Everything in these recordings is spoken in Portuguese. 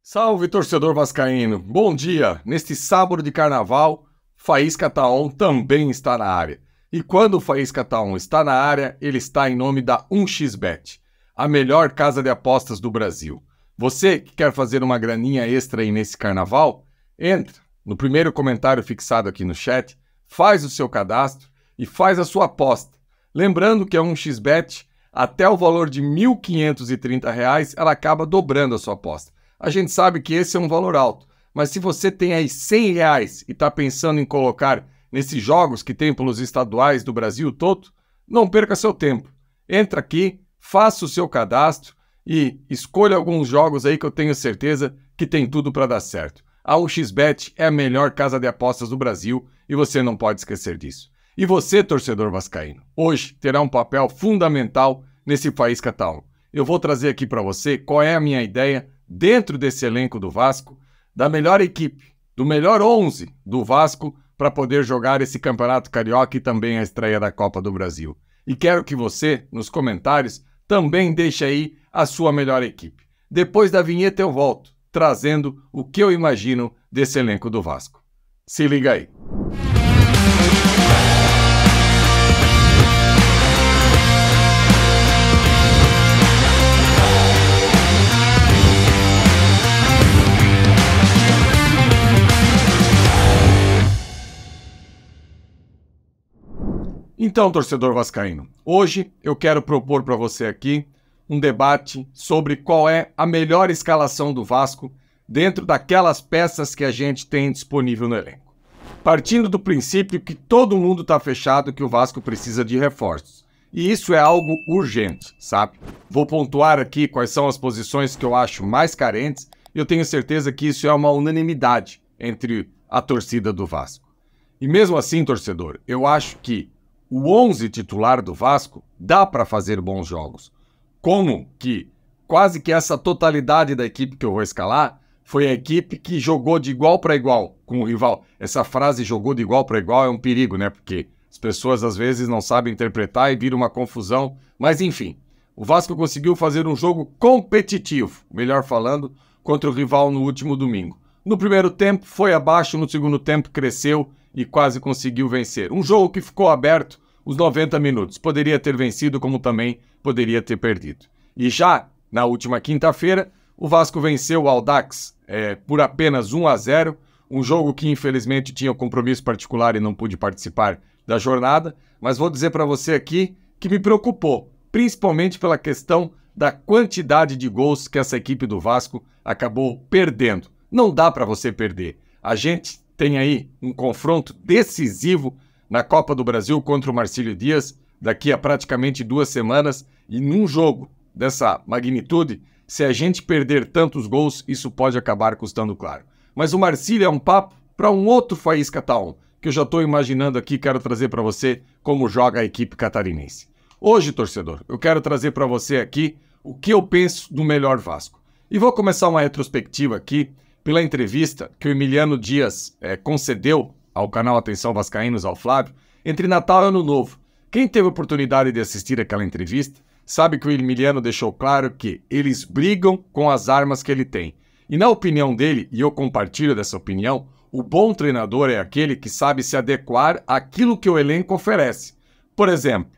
Salve, torcedor vascaíno! Bom dia! Neste sábado de carnaval, Faísca Tá On também está na área. E quando o Faísca Tá On está na área, ele está em nome da 1xBet, a melhor casa de apostas do Brasil. Você que quer fazer uma graninha extra aí nesse carnaval, entra no primeiro comentário fixado aqui no chat, faz o seu cadastro e faz a sua aposta. Lembrando que a 1xBet, até o valor de R$ 1.530, ela acaba dobrando a sua aposta. A gente sabe que esse é um valor alto, mas se você tem aí R$100 e está pensando em colocar nesses jogos que tem pelos estaduais do Brasil todo, não perca seu tempo. Entra aqui, faça o seu cadastro e escolha alguns jogos aí que eu tenho certeza que tem tudo para dar certo. A 1xBet é a melhor casa de apostas do Brasil e você não pode esquecer disso. E você, torcedor vascaíno, hoje terá um papel fundamental nesse Faísca Tá On. Eu vou trazer aqui para você qual é a minha ideia dentro desse elenco do Vasco, da melhor equipe, do melhor 11 do Vasco para poder jogar esse Campeonato Carioca e também a estreia da Copa do Brasil. E quero que você, nos comentários, também deixe aí a sua melhor equipe. Depois da vinheta eu volto, trazendo o que eu imagino desse elenco do Vasco. Se liga aí. Então, torcedor vascaíno, hoje eu quero propor para você aqui um debate sobre qual é a melhor escalação do Vasco dentro daquelas peças que a gente tem disponível no elenco. Partindo do princípio que todo mundo está fechado que o Vasco precisa de reforços. E isso é algo urgente, sabe? Vou pontuar aqui quais são as posições que eu acho mais carentes e eu tenho certeza que isso é uma unanimidade entre a torcida do Vasco. E mesmo assim, torcedor, eu acho que o 11 titular do Vasco dá para fazer bons jogos. Como que quase que essa totalidade da equipe que eu vou escalar foi a equipe que jogou de igual para igual com o rival. Essa frase jogou de igual para igual é um perigo, né? Porque as pessoas às vezes não sabem interpretar e vira uma confusão. Mas enfim, o Vasco conseguiu fazer um jogo competitivo, melhor falando, contra o rival no último domingo. No primeiro tempo foi abaixo, no segundo tempo cresceu e quase conseguiu vencer. Um jogo que ficou aberto os 90 minutos. Poderia ter vencido, como também poderia ter perdido. E já na última quinta-feira, o Vasco venceu o Audax por apenas 1-0, um jogo que infelizmente tinha um compromisso particular e não pude participar da jornada, mas vou dizer para você aqui que me preocupou, principalmente pela questão da quantidade de gols que essa equipe do Vasco acabou perdendo. Não dá para você perder. A gente tem aí um confronto decisivo na Copa do Brasil contra o Marcílio Dias daqui a praticamente 2 semanas e num jogo dessa magnitude, se a gente perder tantos gols, isso pode acabar custando caro. Mas o Marcílio é um papo para um outro Faísca Tá On, que eu já estou imaginando aqui, quero trazer para você como joga a equipe catarinense. Hoje, torcedor, eu quero trazer para você aqui o que eu penso do melhor Vasco. E vou começar uma retrospectiva aqui pela entrevista que o Emiliano Dias concedeu ao canal Atenção Vascaínos, ao Flávio, entre Natal e Ano Novo. Quem teve a oportunidade de assistir aquela entrevista sabe que o Emiliano deixou claro que eles brigam com as armas que ele tem. E na opinião dele, e eu compartilho dessa opinião, o bom treinador é aquele que sabe se adequar àquilo que o elenco oferece. Por exemplo,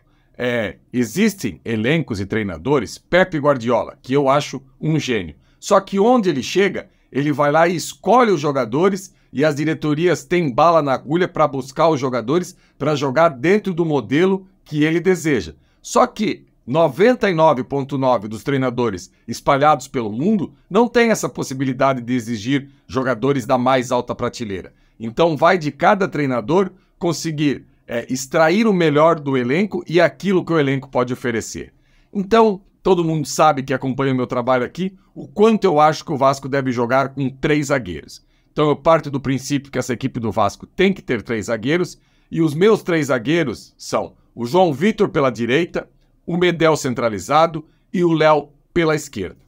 existem elencos e treinadores, Pepe Guardiola, que eu acho um gênio. Só que onde ele chega, ele vai lá e escolhe os jogadores e as diretorias têm bala na agulha para buscar os jogadores para jogar dentro do modelo que ele deseja. Só que 99,9% dos treinadores espalhados pelo mundo não tem essa possibilidade de exigir jogadores da mais alta prateleira. Então vai de cada treinador conseguir extrair o melhor do elenco e aquilo que o elenco pode oferecer. Então, todo mundo sabe que acompanha o meu trabalho aqui, o quanto eu acho que o Vasco deve jogar com 3 zagueiros. Então eu parto do princípio que essa equipe do Vasco tem que ter 3 zagueiros, e os meus 3 zagueiros são o João Vitor pela direita, o Medel centralizado e o Léo pela esquerda.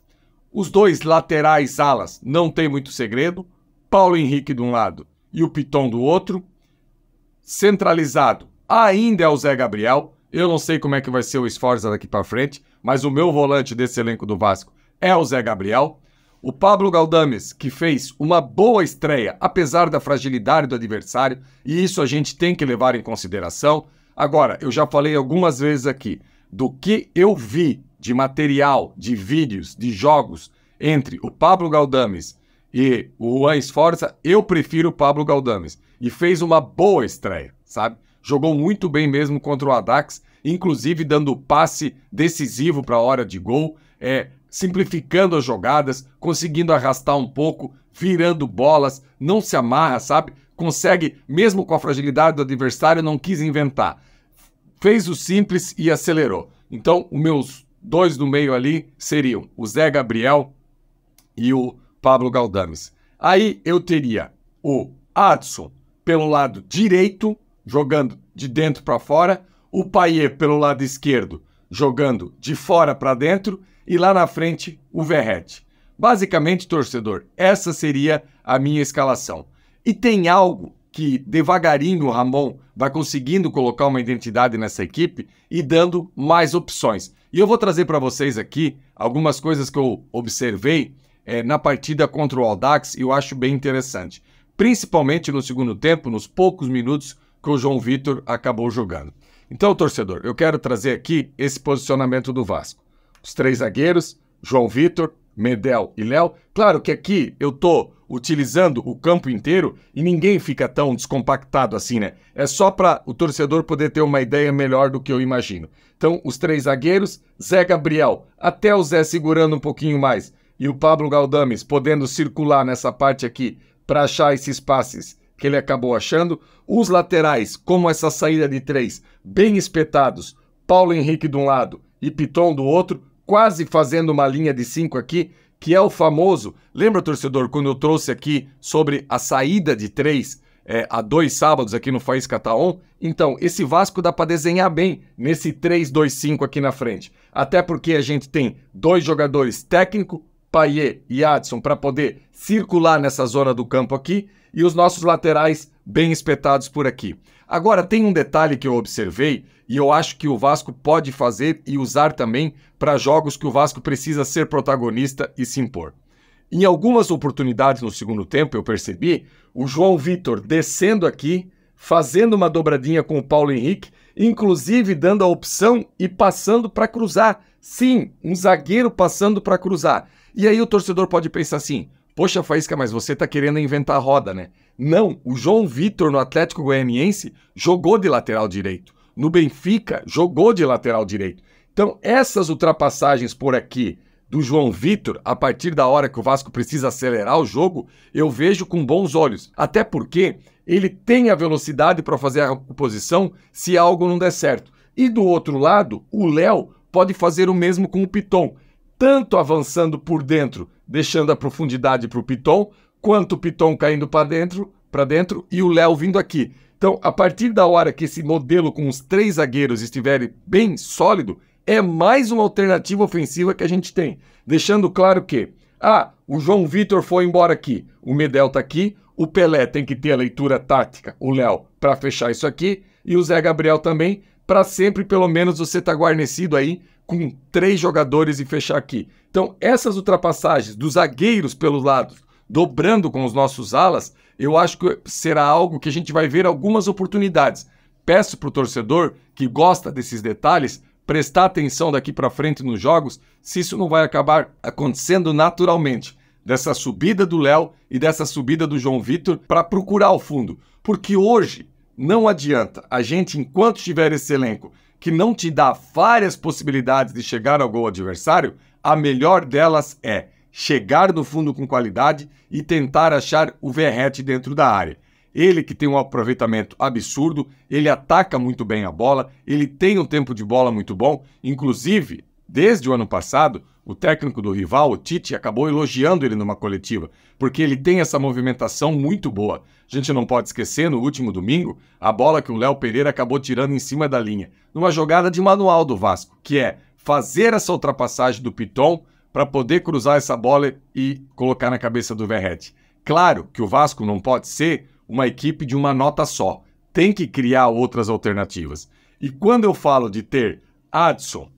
Os 2 laterais alas não tem muito segredo, Paulo Henrique de um lado e o Piton do outro. Centralizado ainda é o Zé Gabriel, eu não sei como é que vai ser o Sforza daqui para frente, mas o meu volante desse elenco do Vasco é o Zé Gabriel. O Pablo Galdames, que fez uma boa estreia, apesar da fragilidade do adversário, e isso a gente tem que levar em consideração. Agora, eu já falei algumas vezes aqui, do que eu vi de material, de vídeos, de jogos entre o Pablo Galdames e o Juan Sforza, eu prefiro o Pablo Galdames. E fez uma boa estreia, sabe? Jogou muito bem mesmo contra o Audax, inclusive dando passe decisivo para a hora de gol, simplificando as jogadas, conseguindo arrastar um pouco, virando bolas, não se amarra, sabe? Consegue, mesmo com a fragilidade do adversário, não quis inventar. Fez o simples e acelerou. Então, os meus dois do meio ali seriam o Zé Gabriel e o Pablo Galdames. Aí eu teria o Adson pelo lado direito, jogando de dentro para fora, o Payet pelo lado esquerdo, jogando de fora para dentro, e lá na frente o Verratti. Basicamente, torcedor, essa seria a minha escalação. E tem algo que devagarinho o Ramon vai conseguindo colocar uma identidade nessa equipe e dando mais opções. E eu vou trazer para vocês aqui algumas coisas que eu observei na partida contra o Audax e eu acho bem interessante. Principalmente no segundo tempo, nos poucos minutos que o João Vitor acabou jogando. Então, torcedor, eu quero trazer aqui esse posicionamento do Vasco. Os três zagueiros, João Vitor, Medel e Léo. Claro que aqui eu tô utilizando o campo inteiro e ninguém fica tão descompactado assim, né? É só para o torcedor poder ter uma ideia melhor do que eu imagino. Então, os três zagueiros, Zé Gabriel, até o Zé segurando um pouquinho mais, e o Pablo Galdames podendo circular nessa parte aqui para achar esses passes que ele acabou achando. Os laterais, como essa saída de três, bem espetados, Paulo Henrique de um lado e Piton do outro, quase fazendo uma linha de 5 aqui, que é o famoso... Lembra, torcedor, quando eu trouxe aqui sobre a saída de 3 há 2 sábados aqui no Faísca Taon? Então, esse Vasco dá para desenhar bem nesse 3-2-5 aqui na frente. Até porque a gente tem 2 jogadores técnicos, Payet e Adson, para poder circular nessa zona do campo aqui, e os nossos laterais bem espetados por aqui. Agora, tem um detalhe que eu observei, e eu acho que o Vasco pode fazer e usar também para jogos que o Vasco precisa ser protagonista e se impor. Em algumas oportunidades no segundo tempo, eu percebi o João Vitor descendo aqui, fazendo uma dobradinha com o Paulo Henrique, inclusive dando a opção e passando para cruzar. Sim, um zagueiro passando para cruzar. E aí o torcedor pode pensar assim, poxa, Faísca, mas você tá querendo inventar a roda, né? Não, o João Vitor no Atlético Goianiense jogou de lateral direito. No Benfica, jogou de lateral direito. Então, essas ultrapassagens por aqui do João Vitor, a partir da hora que o Vasco precisa acelerar o jogo, eu vejo com bons olhos. Até porque ele tem a velocidade para fazer a oposição se algo não der certo. E do outro lado, o Léo pode fazer o mesmo com o Piton. Tanto avançando por dentro, deixando a profundidade para o Piton, quanto o Piton caindo para dentro e o Léo vindo aqui. Então, a partir da hora que esse modelo com os 3 zagueiros estiver bem sólido, é mais uma alternativa ofensiva que a gente tem. Deixando claro que, o João Vitor foi embora aqui, o Medel tá aqui, o Pelé tem que ter a leitura tática, o Léo, para fechar isso aqui, e o Zé Gabriel também, para sempre, pelo menos, você tá guarnecido aí com 3 jogadores e fechar aqui. Então, essas ultrapassagens dos zagueiros pelos lados, dobrando com os nossos alas, eu acho que será algo que a gente vai ver algumas oportunidades. Peço para o torcedor que gosta desses detalhes prestar atenção daqui para frente nos jogos, se isso não vai acabar acontecendo naturalmente, dessa subida do Léo e dessa subida do João Vitor para procurar o fundo. Porque hoje não adianta a gente, enquanto tiver esse elenco que não te dá várias possibilidades de chegar ao gol adversário, a melhor delas é chegar no fundo com qualidade e tentar achar o Verratti dentro da área. Ele que tem um aproveitamento absurdo, ele ataca muito bem a bola, ele tem um tempo de bola muito bom, inclusive, desde o ano passado, o técnico do rival, o Tite, acabou elogiando ele numa coletiva, porque ele tem essa movimentação muito boa. A gente não pode esquecer, no último domingo, a bola que o Léo Pereira acabou tirando em cima da linha, numa jogada de manual do Vasco, que é fazer essa ultrapassagem do Piton para poder cruzar essa bola e colocar na cabeça do Verratti. Claro que o Vasco não pode ser uma equipe de uma nota só. Tem que criar outras alternativas. E quando eu falo de ter Adson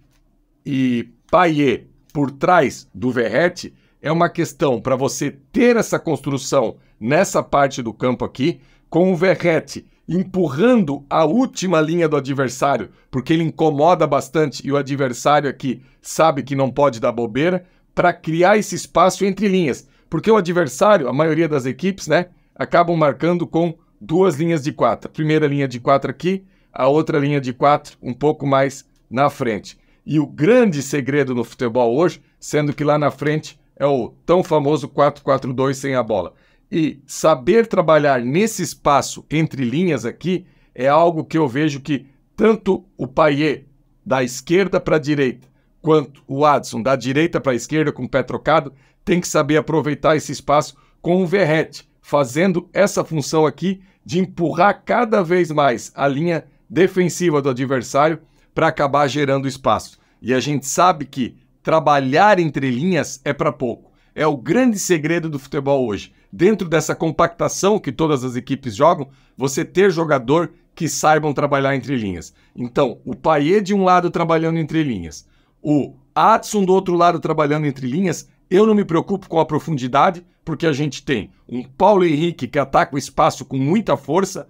e Payet por trás do Verratti, é uma questão para você ter essa construção nessa parte do campo aqui, com o Verratti empurrando a última linha do adversário, porque ele incomoda bastante e o adversário aqui sabe que não pode dar bobeira, para criar esse espaço entre linhas. Porque o adversário, a maioria das equipes, né, acabam marcando com 2 linhas de 4. A primeira linha de 4 aqui, a outra linha de 4 um pouco mais na frente. E o grande segredo no futebol hoje, sendo que lá na frente é o tão famoso 4-4-2 sem a bola. E saber trabalhar nesse espaço entre linhas aqui é algo que eu vejo que tanto o Payet da esquerda para a direita, quanto o Adson da direita para a esquerda com o pé trocado, tem que saber aproveitar esse espaço com o Verratti, fazendo essa função aqui de empurrar cada vez mais a linha defensiva do adversário para acabar gerando espaço. E a gente sabe que trabalhar entre linhas é para pouco. É o grande segredo do futebol hoje. Dentro dessa compactação que todas as equipes jogam, você ter jogador que saibam trabalhar entre linhas. Então, o Payet de um lado trabalhando entre linhas, o Adson do outro lado trabalhando entre linhas, eu não me preocupo com a profundidade, porque a gente tem um Paulo Henrique que ataca o espaço com muita força.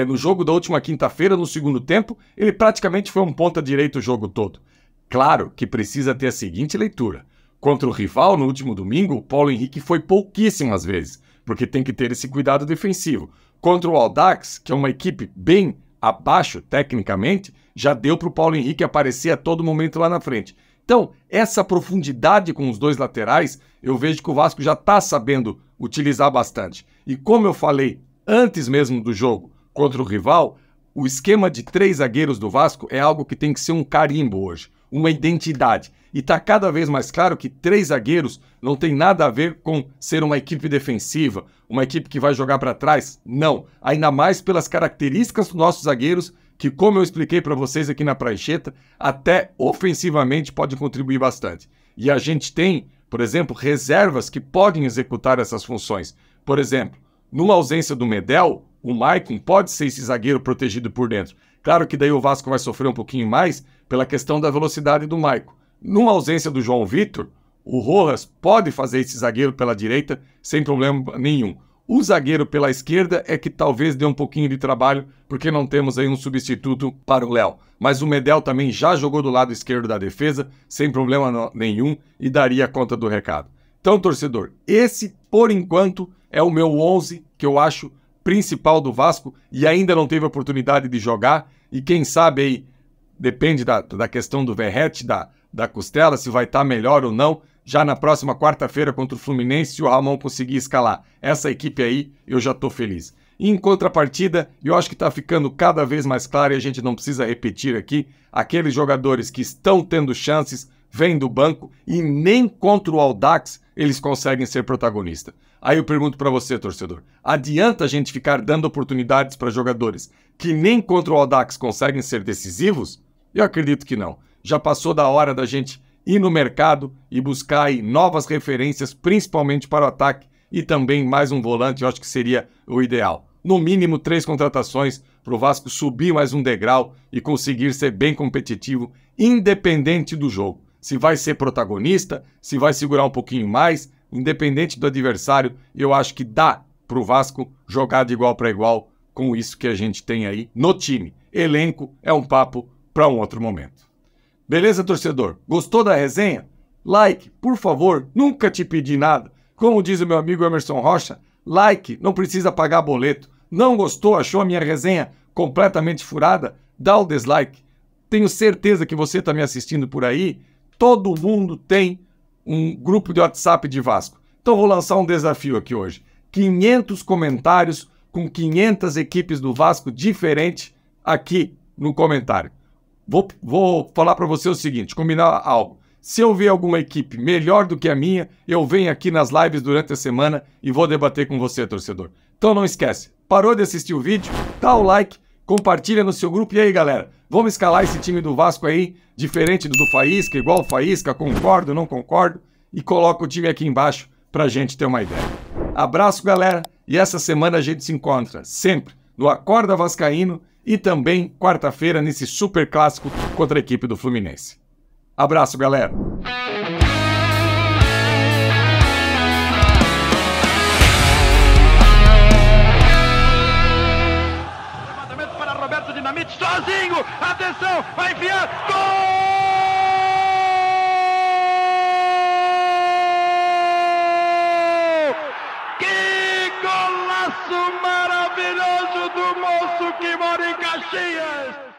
No jogo da última quinta-feira, no segundo tempo, ele praticamente foi um ponta-direita o jogo todo. Claro que precisa ter a seguinte leitura. Contra o rival, no último domingo, o Paulo Henrique foi pouquíssimas vezes, porque tem que ter esse cuidado defensivo. Contra o Audax, que é uma equipe bem abaixo tecnicamente, já deu para o Paulo Henrique aparecer a todo momento lá na frente. Então, essa profundidade com os dois laterais, eu vejo que o Vasco já está sabendo utilizar bastante. E como eu falei antes mesmo do jogo contra o rival, o esquema de 3 zagueiros do Vasco é algo que tem que ser um carimbo hoje, uma identidade. E está cada vez mais claro que 3 zagueiros não tem nada a ver com ser uma equipe defensiva, uma equipe que vai jogar para trás. Não, ainda mais pelas características dos nossos zagueiros, que, como eu expliquei para vocês aqui na prancheta, até ofensivamente pode contribuir bastante. E a gente tem, por exemplo, reservas que podem executar essas funções. Por exemplo, numa ausência do Medel, o Maicon pode ser esse zagueiro protegido por dentro. Claro que daí o Vasco vai sofrer um pouquinho mais pela questão da velocidade do Maicon. Numa ausência do João Vitor, o Rojas pode fazer esse zagueiro pela direita sem problema nenhum. O zagueiro pela esquerda é que talvez dê um pouquinho de trabalho, porque não temos aí um substituto para o Léo. Mas o Medel também já jogou do lado esquerdo da defesa, sem problema nenhum, e daria conta do recado. Então, torcedor, esse, por enquanto, é o meu 11 que eu acho principal do Vasco e ainda não teve oportunidade de jogar. E quem sabe aí, depende da questão do Verratti, da costela, se vai estar melhor ou não. Já na próxima quarta-feira contra o Fluminense, se o Ramon conseguir escalar essa equipe aí, eu já estou feliz. E em contrapartida, eu acho que está ficando cada vez mais claro, e a gente não precisa repetir aqui, aqueles jogadores que estão tendo chances, vêm do banco, e nem contra o Audax eles conseguem ser protagonistas. Aí eu pergunto para você, torcedor, adianta a gente ficar dando oportunidades para jogadores que nem contra o Audax conseguem ser decisivos? Eu acredito que não. Já passou da hora da gente ir no mercado e buscar aí novas referências, principalmente para o ataque, e também mais um volante, eu acho que seria o ideal. No mínimo 3 contratações para o Vasco subir mais um degrau e conseguir ser bem competitivo, independente do jogo. Se vai ser protagonista, se vai segurar um pouquinho mais, independente do adversário, eu acho que dá para o Vasco jogar de igual para igual com isso que a gente tem aí no time. Elenco é um papo para um outro momento. Beleza, torcedor? Gostou da resenha? Like, por favor, nunca te pedi nada. Como diz o meu amigo Emerson Rocha, like, não precisa pagar boleto. Não gostou, achou a minha resenha completamente furada? Dá o dislike. Tenho certeza que você está me assistindo por aí. Todo mundo tem um grupo de WhatsApp de Vasco. Então vou lançar um desafio aqui hoje. 500 comentários com 500 equipes do Vasco diferentes aqui no comentário. Vou falar para você o seguinte, combinar algo. Se eu ver alguma equipe melhor do que a minha, eu venho aqui nas lives durante a semana e vou debater com você, torcedor. Então não esquece, parou de assistir o vídeo? Dá o like, compartilha no seu grupo. E aí, galera, vamos escalar esse time do Vasco aí, diferente do Faísca, igual o Faísca, concordo, não concordo, e coloca o time aqui embaixo pra gente ter uma ideia. Abraço, galera, e essa semana a gente se encontra sempre no Acorda Vascaíno e também quarta-feira nesse super clássico contra a equipe do Fluminense. Abraço, galera! bola, Roberto Dinamite sozinho, atenção, vai enfiar, gol! Que golaço maravilhoso do moço que mora em Caxias!